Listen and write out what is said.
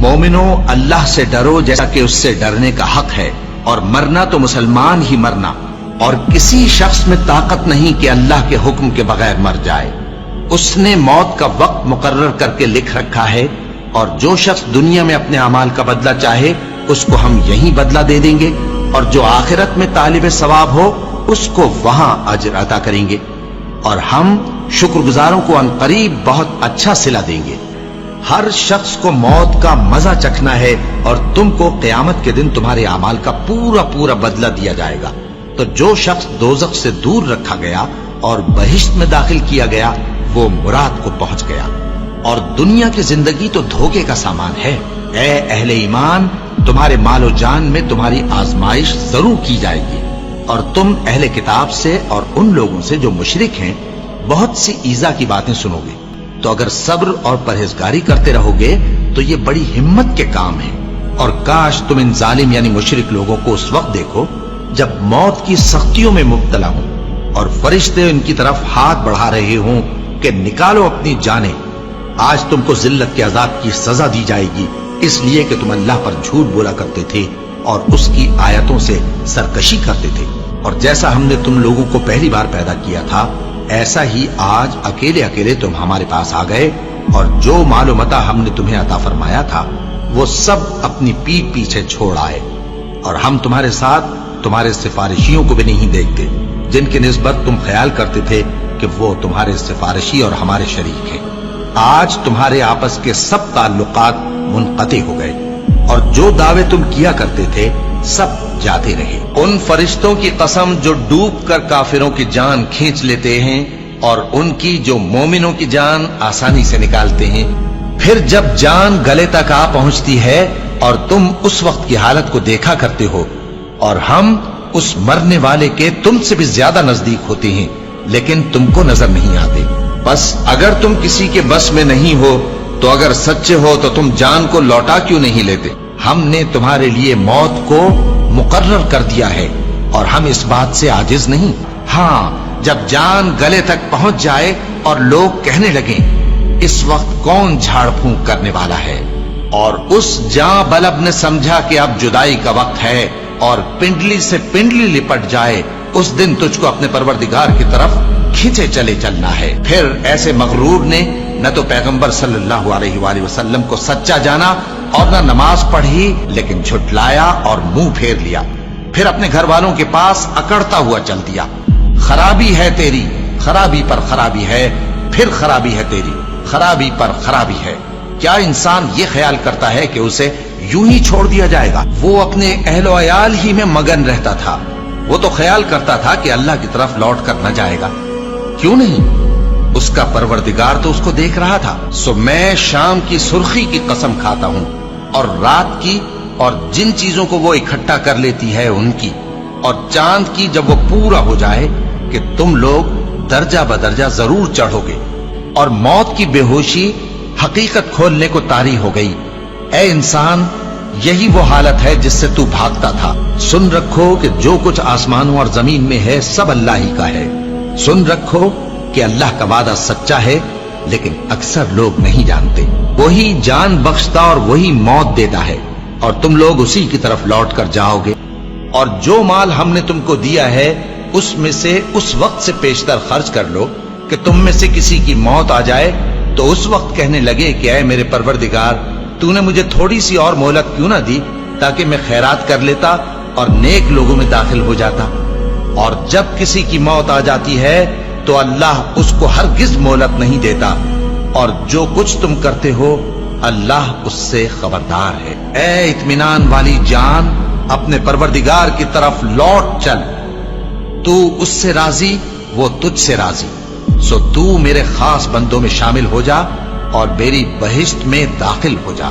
مومنو اللہ سے ڈرو جیسا کہ اس سے ڈرنے کا حق ہے، اور مرنا تو مسلمان ہی مرنا، اور کسی شخص میں طاقت نہیں کہ اللہ کے حکم کے بغیر مر جائے۔ اس نے موت کا وقت مقرر کر کے لکھ رکھا ہے، اور جو شخص دنیا میں اپنے اعمال کا بدلہ چاہے اس کو ہم یہیں بدلہ دے دیں گے، اور جو آخرت میں طالب ثواب ہو اس کو وہاں اجر عطا کریں گے، اور ہم شکر گزاروں کو عنقریب بہت اچھا صلہ دیں گے۔ ہر شخص کو موت کا مزہ چکھنا ہے، اور تم کو قیامت کے دن تمہارے اعمال کا پورا پورا بدلہ دیا جائے گا۔ تو جو شخص دوزخ سے دور رکھا گیا اور بہشت میں داخل کیا گیا وہ مراد کو پہنچ گیا۔ اور دنیا کی زندگی تو دھوکے کا سامان ہے۔ اے اہل ایمان، تمہارے مال و جان میں تمہاری آزمائش ضرور کی جائے گی، اور تم اہل کتاب سے اور ان لوگوں سے جو مشرک ہیں بہت سی ایذا کی باتیں سنو گے۔ تو اگر صبر اور پرہیزگاری کرتے رہو گے تو یہ بڑی ہمت کے کام ہیں۔ اور کاش تم ان ظالم یعنی مشرک لوگوں کو اس وقت دیکھو جب موت کی سختیوں میں مبتلا ہوں، اور فرشتے ان کی طرف ہاتھ بڑھا رہے ہوں کہ نکالو اپنی جانیں، آج تم کو ذلت کے عذاب کی سزا دی جائے گی، اس لیے کہ تم اللہ پر جھوٹ بولا کرتے تھے اور اس کی آیتوں سے سرکشی کرتے تھے۔ اور جیسا ہم نے تم لوگوں کو پہلی بار پیدا کیا تھا ایسا ہی آج اکیلے اکیلے تم ہمارے پاس آ گئے، اور جو مال و متاع ہم نے تمہیں عطا فرمایا تھا وہ سب اپنی پیٹھ پیچھے چھوڑ آئے، اور ہم تمہارے ساتھ تمہارے سفارشیوں کو بھی نہیں دیکھتے جن کی نسبت تم خیال کرتے تھے کہ وہ تمہارے سفارشی اور ہمارے شریک ہیں۔ آج تمہارے آپس کے سب تعلقات منقطع ہو گئے، اور جو دعوے تم کیا کرتے تھے سب جاتے رہے۔ ان فرشتوں کی قسم جو ڈوب کر کافروں کی جان کھینچ لیتے ہیں، اور ان کی جو مومنوں کی جان آسانی سے نکالتے ہیں۔ پھر جب جان گلے تک آ پہنچتی ہے اور تم اس وقت کی حالت کو دیکھا کرتے ہو، اور ہم اس مرنے والے کے تم سے بھی زیادہ نزدیک ہوتے ہیں لیکن تم کو نظر نہیں آتے۔ بس اگر تم کسی کے بس میں نہیں ہو تو اگر سچے ہو تو تم جان کو لوٹا کیوں نہیں لیتے؟ ہم نے تمہارے لیے موت کو مقرر کر دیا ہے، اور ہم اس بات سے عاجز نہیں۔ ہاں، جب جان گلے تک پہنچ جائے اور لوگ کہنے لگیں اس وقت کون جھاڑ پھونک کرنے والا ہے، اور اس جاں بلب نے سمجھا کہ اب جدائی کا وقت ہے اور پنڈلی سے پنڈلی لپٹ جائے، اس دن تجھ کو اپنے پروردگار کی طرف کھینچے چلے چلنا ہے۔ پھر ایسے مغرور نے نہ تو پیغمبر صلی اللہ علیہ وآلہ وسلم کو سچا جانا اور نہ نماز پڑھی، لیکن جھٹلایا اور منہ پھیر لیا، پھر اپنے گھر والوں کے پاس اکڑتا ہوا چل دیا۔ خرابی ہے تیری، خرابی پر خرابی ہے، پھر خرابی ہے تیری، خرابی پر خرابی ہے۔ کیا انسان یہ خیال کرتا ہے کہ اسے یوں ہی چھوڑ دیا جائے گا؟ وہ اپنے اہل و عیال ہی میں مگن رہتا تھا، وہ تو خیال کرتا تھا کہ اللہ کی طرف لوٹ کر نہ جائے گا۔ کیوں نہیں؟ اس کا پروردگار تو اس کو دیکھ رہا تھا۔ سو میں شام کی سرخی کی قسم کھاتا ہوں، اور رات کی، اور جن چیزوں کو وہ اکٹھا کر لیتی ہے ان کی، اور چاند کی جب وہ پورا ہو جائے کہ تم لوگ درجہ بدرجہ ضرور چڑھو گے، اور موت کی بے ہوشی حقیقت کھولنے کو طاری ہو گئی۔ اے انسان، یہی وہ حالت ہے جس سے تو بھاگتا تھا۔ سن رکھو کہ جو کچھ آسمانوں اور زمین میں ہے سب اللہ ہی کا ہے۔ سن رکھو کہ اللہ کا وعدہ سچا ہے، لیکن اکثر لوگ نہیں جانتے۔ وہی جان بخشتا اور وہی موت دیتا ہے، اور تم لوگ اسی کی طرف لوٹ کر جاؤ گے۔ اور جو مال ہم نے تم کو دیا ہے اس میں سے اس وقت سے پیشتر خرچ کر لو کہ تم میں سے کسی کی موت آ جائے تو اس وقت کہنے لگے کہ اے میرے پروردگار، تو نے مجھے تھوڑی سی اور مہلت کیوں نہ دی تاکہ میں خیرات کر لیتا اور نیک لوگوں میں داخل ہو جاتا۔ اور جب کسی کی موت آ جاتی ہے تو اللہ اس کو ہرگز مہلت نہیں دیتا، اور جو کچھ تم کرتے ہو اللہ اس سے خبردار ہے۔ اے اطمینان والی جان، اپنے پروردگار کی طرف لوٹ چل، تو اس سے راضی، وہ تجھ سے راضی۔ سو تو میرے خاص بندوں میں شامل ہو جا اور میری بہشت میں داخل ہو جا۔